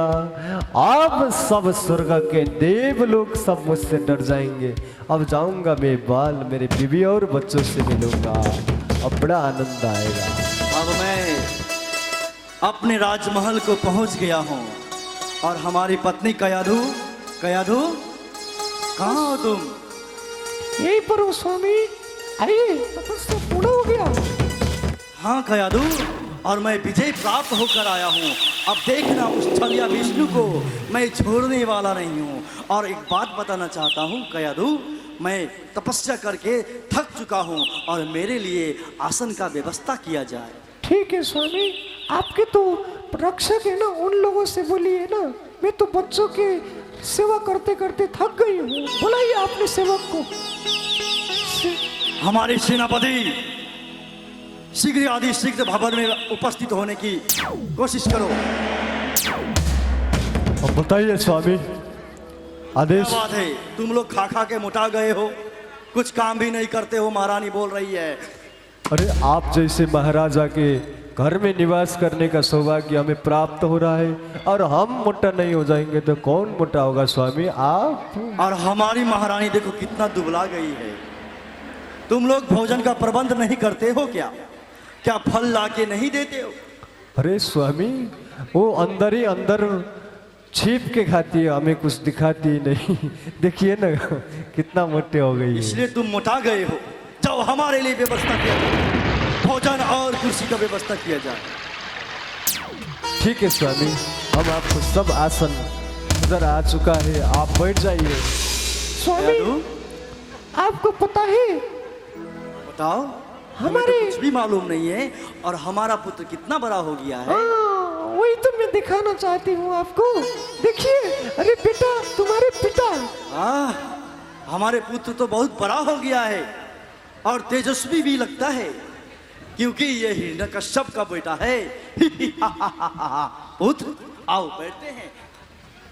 Speaker 1: अब सब स्वर्ग के देव लोग सब मुझसे डर जाएंगे। अब जाऊंगा मैं बाल मेरे बीवी और बच्चों से मिलूंगा, अब बड़ा आनंद आएगा।
Speaker 3: अब मैं अपने राजमहल को पहुंच गया हूँ और हमारी पत्नी कयाधु कहाँ हो तुम?
Speaker 1: यही पर हो स्वामी, आइए, तपस्या पूर्ण हो गया।
Speaker 3: हाँ कयाधु, और मैं विजय प्राप्त होकर आया हूँ। अब देखना उस छलिया विष्णु को मैं छोड़ने वाला नहीं हूँ। और एक बात बताना चाहता हूँ कयाधु, मैं तपस्या करके थक चुका हूँ और मेरे लिए आसन का व्यवस्था किया जाए।
Speaker 1: ठीक है स्वामी, आपके तो रक्षक है ना, उन लोगों से बोलिए ना। मैं तो बच्चों के सेवा करते करते थक गई हूँ, बुलाइए आपने सेवक को।
Speaker 3: हमारे सेनापति शीघ्र भवन में उपस्थित होने की कोशिश करो।
Speaker 1: अब बताइए स्वामी, आदेश।
Speaker 3: क्या बात है, तुम लोग खा के मोटा गए हो, कुछ काम भी नहीं करते हो, महारानी बोल रही है।
Speaker 1: अरे आप जैसे महाराजा के घर में निवास करने का सौभाग्य हमें प्राप्त हो रहा है और हम मोटा नहीं हो जाएंगे तो कौन मोटा होगा स्वामी? आप।
Speaker 3: और हमारी महारानी देखो कितना दुबला गई है। तुम लोग भोजन का प्रबंध नहीं करते हो क्या फल लाके नहीं देते हो?
Speaker 1: अरे स्वामी, वो अंदर ही अंदर छिप के खाती है, हमें कुछ दिखाती नहीं। देखिए ना कितना मोटे हो गई है।
Speaker 3: इसलिए तुम मोटा गए हो। जाओ हमारे लिए व्यवस्था किया जाए, भोजन और कुर्सी का व्यवस्था किया जाए।
Speaker 1: ठीक है स्वामी, हम आपको सब आसन उधर आ चुका है, आप बैठ जाइए। स्वामी, आपको पता है?
Speaker 3: बताओ।
Speaker 1: हमारे
Speaker 3: तो कुछ भी मालूम नहीं है और हमारा पुत्र कितना बड़ा हो गया है।
Speaker 1: वही तो मैं दिखाना चाहती हूँ आपको। देखिए, अरे बेटा, तुम्हारे पिता।
Speaker 3: हमारे पुत्र तो बहुत बड़ा हो गया है और तेजस्वी भी लगता है, क्योंकि ये हिरण्यकश्यप का बेटा है। पुत्र आओ बैठते हैं।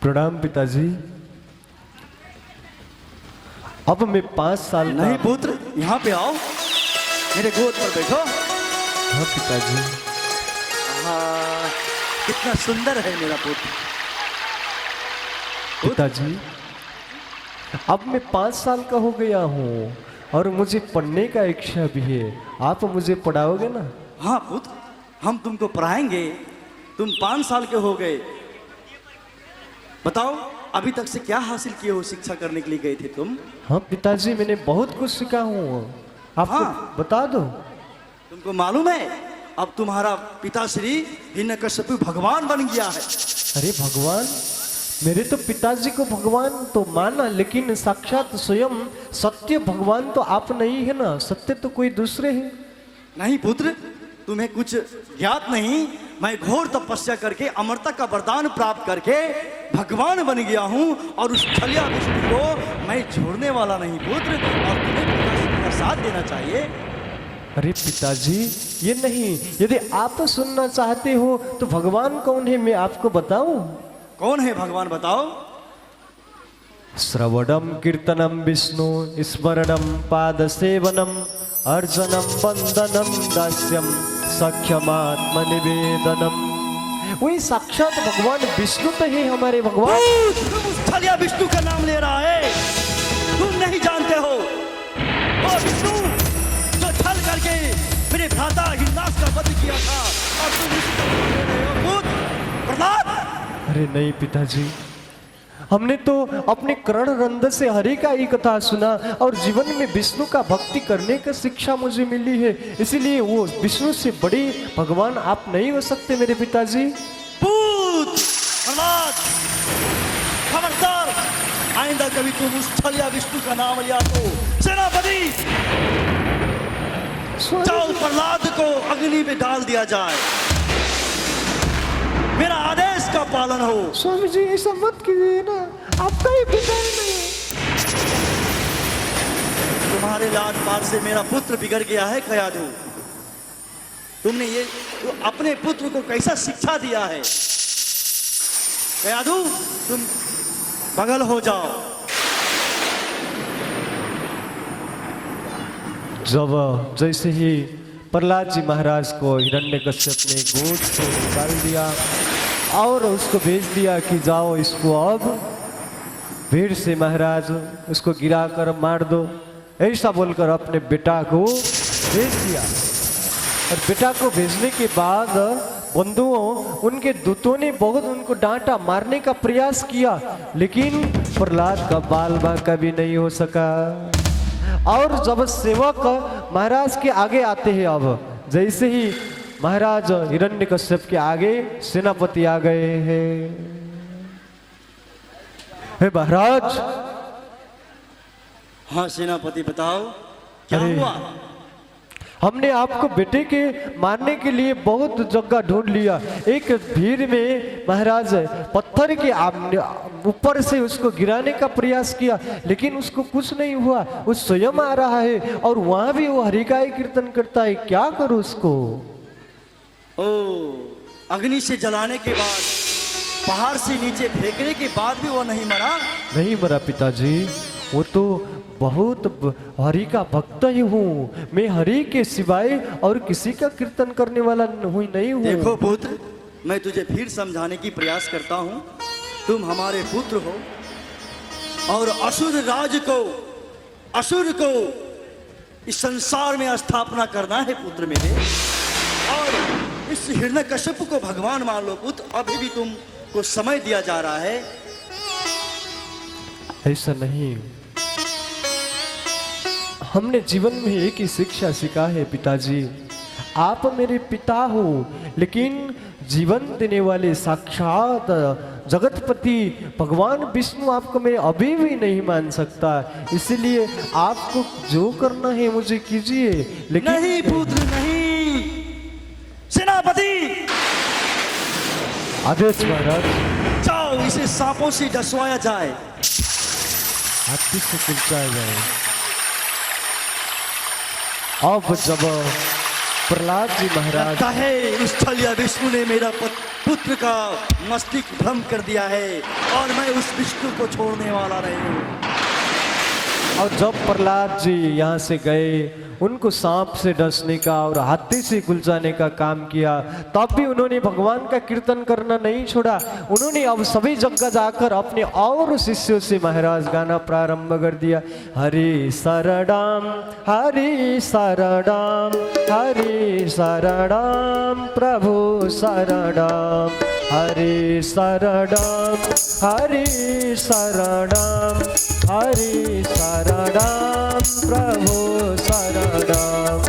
Speaker 1: प्रणाम पिताजी। अब मैं 5 साल का।
Speaker 3: नहीं पुत्र, यहाँ पे आओ, मेरे गोद पर बैठो।
Speaker 1: हाँ पिताजी।
Speaker 3: कितना सुंदर है मेरा पुत्र।
Speaker 1: पिताजी, अब मैं 5 साल का हो गया हूँ और मुझे पढ़ने का इच्छा भी है। आप मुझे पढ़ाओगे ना?
Speaker 3: हाँ पुत्र, हम तुमको पढ़ाएंगे। तुम 5 साल के हो गए। बताओ, अभी तक से क्या हासिल किए हो? शिक्षा करने के लिए गए थे तुम?
Speaker 1: हाँ पिताजी, मैंने बहुत कुछ सीखा हूँ। आपको
Speaker 3: हाँ।
Speaker 1: बता दो।
Speaker 3: तुमको मालूम है, अब तुम्हारा पिताश्री हिरण्यकश्यप भगवान बन गया है।
Speaker 1: अरे भगवान, मेरे तो पिताजी को भगवान तो माना, लेकिन साक्षात स्वयं सत्य भगवान तो आप नहीं है ना, सत्य तो कोई दूसरे हैं।
Speaker 3: नहीं पुत्र, तुम्हें कुछ ज्ञात नहीं। मैं घोर तपस्या करके अमरता का वरदान प्राप्त करके भगवान बन गया हूँ, और उस छलिया विष्णु को मैं छोड़ने वाला नहीं पुत्र, और तुम्हें पिताश्री का साथ देना चाहिए।
Speaker 1: अरे पिताजी, ये नहीं। यदि आप सुनना चाहते हो तो भगवान कौन है मैं आपको बताऊं?
Speaker 3: कौन है भगवान, बताओ।
Speaker 1: श्रवणम कीर्तनम विष्णु स्मरणम पाद सेवनम अर्जनम वंदनम दास्यम सख्यमात्म निवेदनम। वही साक्षात भगवान विष्णु तो है हमारे भगवान।
Speaker 3: तुम उस छलिया विष्णु का नाम ले रहा है। तुम नहीं जानते हो वो विष्णु जो छल करके मेरे भ्राता हिरण्याक्ष का वध किया था, और तुम उसी का नाम ले रहे हो पुत्र प्रहलाद।
Speaker 1: अरे नहीं पिताजी, हमने तो अपने कर्ण रंध्र से हरि का ही कथा सुना, और जीवन में विष्णु का भक्ति करने की शिक्षा मुझे मिली है। इसीलिए वो विष्णु से बड़ी भगवान आप नहीं हो सकते मेरे पिताजी।
Speaker 3: पुत्र प्रहलाद, खबरदार, आइंदा कभी तुम उस छलिया विष्णु का नाम लिया तो सेनापति जाओ, प्रहलाद को अग्नि में डाल दिया जाए। मेरा आदेश का पालन हो।
Speaker 1: स्वामी जी, ऐसा मत कीजिए ना, आपका ही पिता है नहीं।
Speaker 3: तुम्हारे लाड पार से मेरा पुत्र बिगड़ गया है कयाधु। तुमने ये अपने पुत्र को कैसा शिक्षा दिया है? कयाधु, तुम बगल हो जाओ।
Speaker 1: जब जैसे ही प्रहलाद जी महाराज को हिरण्यकश्यप ने गोद से निकाल दिया और उसको भेज दिया कि जाओ इसको अब भीड़ से महाराज उसको गिरा कर मार दो, ऐसा बोलकर अपने बेटा को भेज दिया। और बेटा को भेजने के बाद बंधुओं, उनके दूतों ने बहुत उनको डांटा, मारने का प्रयास किया, लेकिन प्रहलाद का बाल बांका भी नहीं हो सका। और जब सेवक महाराज के आगे आते हैं, अब जैसे ही महाराज हिरण्यकश्यप के आगे सेनापति आ गए हैं। हे महाराज।
Speaker 3: हाँ सेनापति, बताओ क्या
Speaker 1: अरे,
Speaker 3: हुआ?
Speaker 1: हमने आपको बेटे के मारने के लिए बहुत जगह ढूंढ लिया। एक भीड़ में महाराज पत्थर के ऊपर से उसको गिराने का प्रयास किया, लेकिन उसको कुछ नहीं हुआ। वो स्वयं आ रहा है और वहां भी वो हरि का ही कीर्तन करता है। क्या करूं उसको?
Speaker 3: ओ, अग्नि से जलाने के बाद, पहाड़ से नीचे फेंकने के बाद भी वो नहीं मरा?
Speaker 1: नहीं मरा पिताजी, वो तो बहुत हरि का भक्त ही हूँ। मैं हरि के सिवाय और किसी का कीर्तन करने वाला नहीं हूँ।
Speaker 3: देखो पुत्र, मैं तुझे फिर समझाने की प्रयास करता हूँ। तुम हमारे पुत्र हो, और असुर राज को, असुर को इस संसार में स्थापना करना है पुत्र मेरे। और इस हिरण्यकश्यप को भगवान मान लो पुत्र। अभी भी तुमको समय दिया जा रहा है।
Speaker 1: ऐसा नहीं, हमने जीवन में एक ही शिक्षा सीखा है पिताजी। आप मेरे पिता हो, लेकिन जीवन देने वाले साक्षात जगतपति भगवान विष्णु आपको मैं अभी भी नहीं मान सकता। इसलिए आपको जो करना है मुझे कीजिए, लेकिन
Speaker 3: नहीं पुत्र नहीं। सेनापति,
Speaker 1: आदेश महाराज।
Speaker 3: जाओ, इसे सांपों से डसवाया जाए।
Speaker 1: हाथी से कुलचाया जाए। अब जब प्रहलाद जी महाराज,
Speaker 3: लगता है उस छलिया विष्णु ने मेरा पुत्र का मस्तिष्क भ्रम कर दिया है, और मैं उस विष्णु को छोड़ने वाला नहीं हूँ।
Speaker 1: और जब प्रहलाद जी यहाँ से गए, उनको सांप से डसने का और हाथी से गुलजाने का काम किया, तब भी उन्होंने भगवान का कीर्तन करना नहीं छोड़ा। उन्होंने अब सभी जगह जाकर अपने और शिष्यों से महाराज गाना प्रारंभ कर दिया। हरि शरणम हरि शरणम हरि शरणम प्रभु शरणम हरि शरणम हरि शरणम हरि शरणम प्रभु शरणम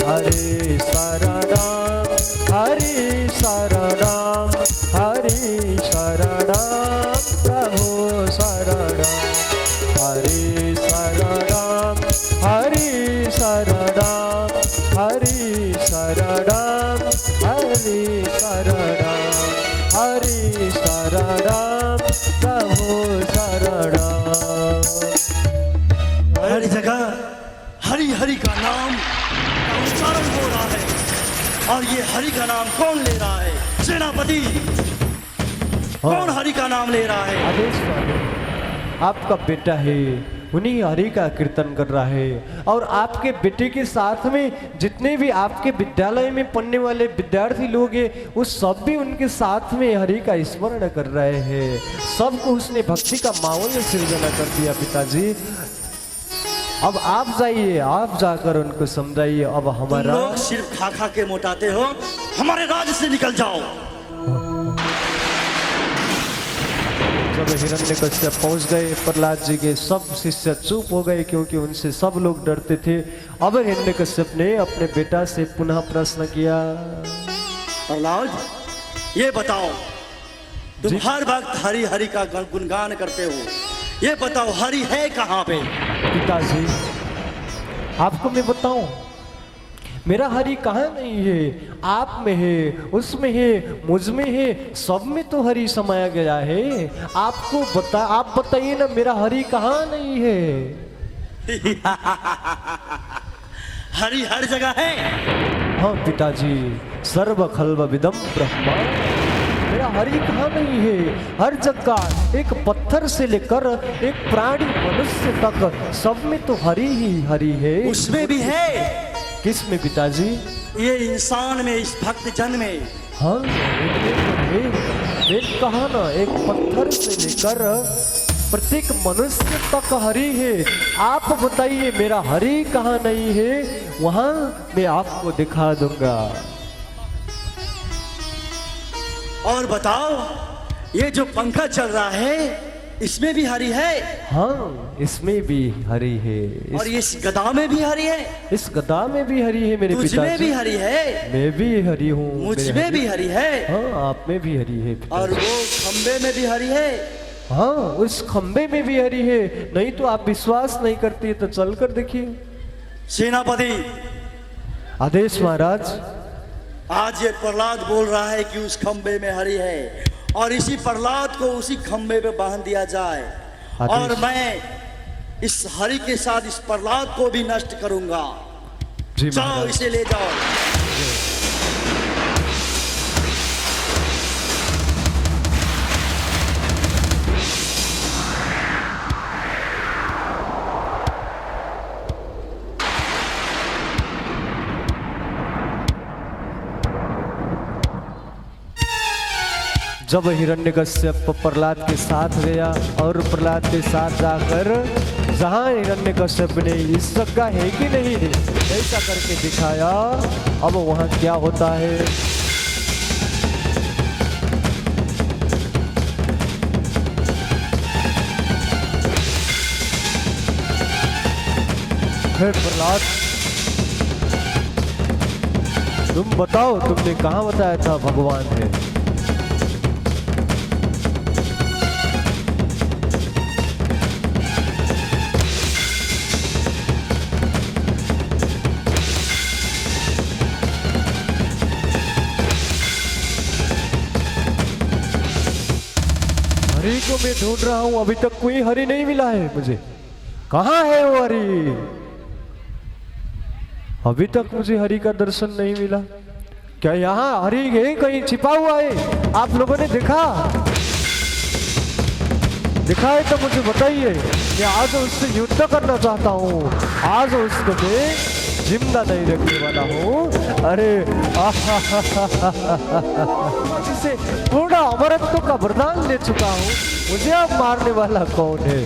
Speaker 1: हरि शरणम हरि शरणम हरि शरणम प्रभु शरणम हरि शरणम हरि शरणम हरि शरणम हरि शरणम हरि शरणम प्रभु शरणम।
Speaker 3: हर जगह हरि हरि का नाम का उच्चारण हो रहा है। और ये हरि का नाम कौन ले रहा है? सेनापति, कौन हरि का नाम ले रहा है?
Speaker 1: आदेश स्वामी, आपका बेटा है, उन्हीं हरि का कीर्तन कर रहा है। और आपके बेटे के साथ में जितने भी आपके विद्यालय में पढ़ने वाले विद्यार्थी लोग हैं, वो सब भी उनके साथ में हरि का स्मरण कर रहे हैं। सबको उसने भक्ति का माहौल सृजना कर दिया। पिताजी, अब आप जाइए, आप जाकर उनको समझाइए। अब
Speaker 3: तुम
Speaker 1: हमारा
Speaker 3: लोग सिर्फ खा खा के मोटाते हो, हमारे राज्य से निकल जाओ।
Speaker 1: जब हिरण्यकश्यप पहुंच गए, प्रहलाद जी के सब शिष्य चुप हो गए, क्योंकि उनसे सब लोग डरते थे। अब हिरण्यकश्यप ने अपने बेटा से पुनः प्रश्न किया।
Speaker 3: प्रहलाद, ये बताओ, तुम हर वक्त हरि हरि का गुणगान करते हो, ये बताओ हरि है कहाँ पे?
Speaker 1: पिताजी, आपको मैं बताऊं, मेरा हरि कहाँ नहीं है, आप में है, उसमें है, मुझ में है, सब में तो हरि समाया गया है। आप बताइए ना, मेरा हरि कहाँ नहीं है?
Speaker 3: हरि हर जगह है।
Speaker 1: हाँ पिताजी, सर्व खल्व विदम ब्रह्मा, मेरा हरि कहाँ नहीं है? हर जगह, एक पत्थर से लेकर एक प्राणी मनुष्य तक, सब में तो हरि ही हरि है।
Speaker 3: उसमें भी है।
Speaker 1: किस में पिताजी?
Speaker 3: ये इंसान में, इस भक्त जन में।
Speaker 1: हाँ, एक कहा ना, एक पत्थर से लेकर प्रत्येक मनुष्य तक हरि है। आप बताइए, मेरा हरि कहाँ नहीं है? वहां मैं आपको दिखा दूंगा।
Speaker 3: और बताओ, ये जो पंखा चल रहा है, इसमें भी हरि है?
Speaker 1: हाँ, इसमें भी हरि है।
Speaker 3: और इस गदा में भी हरि है?
Speaker 1: इस गदा में भी हरि है मेरे पिताजी।
Speaker 3: तुझ में भी हरि है?
Speaker 1: मैं भी हरि हूँ।
Speaker 3: मुझ में भी हरि है?
Speaker 1: हाँ, आप में भी हरि है पिताजी।
Speaker 3: और वो खंबे में भी हरि है?
Speaker 1: हाँ, उस खंबे में भी हरि है। नहीं तो आप विश्वास नहीं करती तो चल कर देखिए।
Speaker 3: सेनापति,
Speaker 1: आदेश महाराज।
Speaker 3: आज ये प्रहलाद बोल रहा है कि उस खंबे में हरि है, और इसी प्रहलाद को उसी खंबे पे बांध दिया जाए, और मैं इस हरि के साथ इस प्रहलाद को भी नष्ट करूंगा। जाओ, इसे ले जाओ।
Speaker 1: जब हिरण्यकश्यप प्रहलाद के साथ गया और प्रहलाद के साथ जाकर जहाँ हिरण्यकश्यप ने इस जगह है कि नहीं है ऐसा करके दिखाया, अब वहाँ क्या होता है। प्रहलाद, तुम बताओ, तुमने कहाँ बताया था भगवान है? हरि को मैं ढूंढ रहा हूं, अभी तक कोई हरि नहीं मिला है मुझे। कहाँ है वो हरि? अभी तक मुझे हरि का दर्शन नहीं मिला। क्या यहाँ हरि है कहीं छिपा हुआ है? आप लोगों ने देखा है तो मुझे बताइए। मैं आज उससे युद्ध करना चाहता हूँ, आज उसको मैं जिंदा नहीं रखने वाला हूँ। अरे जिसे पूर्ण अमरत्व का वरदान दे चुका हूँ, मुझे अब मारने वाला कौन है?